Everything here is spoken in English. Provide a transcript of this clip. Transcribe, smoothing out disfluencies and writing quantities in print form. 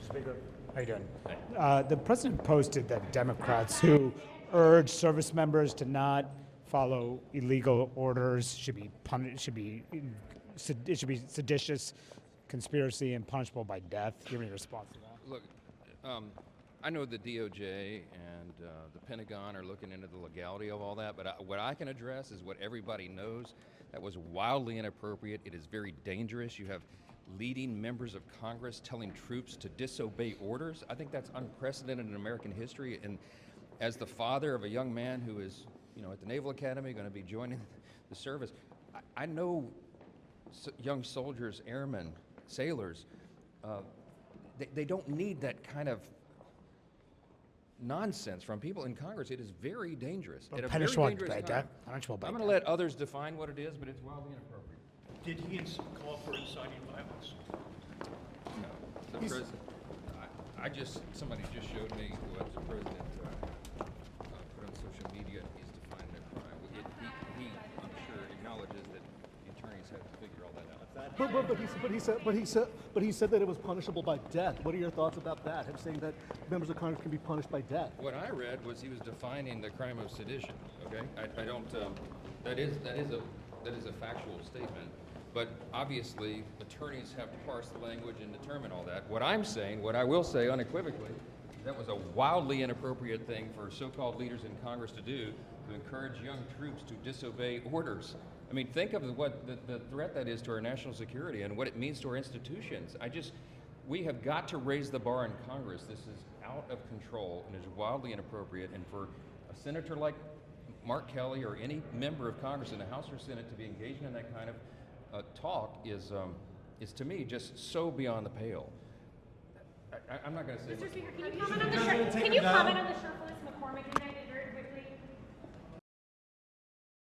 Speaker, how you doing? The president posted that Democrats who urge service members to not follow illegal orders should be punished. It should be seditious, conspiracy, and punishable by death. Do you have any response to that? Look, I know the DOJ and the Pentagon are looking into the legality of all that, but what I can address is what everybody knows. That was wildly inappropriate. It is very dangerous. You have leading members of Congress telling troops to disobey orders. I think that's unprecedented in American history. And as the father of a young man who is, at the Naval Academy, going to be joining the service, I know young soldiers, airmen, sailors, they don't need that kind of nonsense from people in Congress. It is very dangerous. But punishable by death. Punishable by I'm death. going to let others define what it is, but it's wildly inappropriate. Did he call for inciting violence? No. The president, somebody just showed me what the president put on social media. He's defined their crime. He, I'm sure, acknowledges that the attorneys have to figure all that out. But he said that it was punishable by death. What are your thoughts about that? Him saying that members of Congress can be punished by death. What I read was he was defining the crime of sedition. Okay, I don't. That is a factual statement. But obviously, attorneys have to parse the language and determine all that. What I will say unequivocally, that was a wildly inappropriate thing for so-called leaders in Congress to do, to encourage young troops to disobey orders. I mean, think of what the threat that is to our national security and what it means to our institutions. We have got to raise the bar in Congress. This is out of control and is wildly inappropriate. And for a senator like Mark Kelly or any member of Congress in the House or Senate to be engaging in that kind of talk is to me just so beyond the pale. I'm not going to say. Mr. Speaker, can you comment on the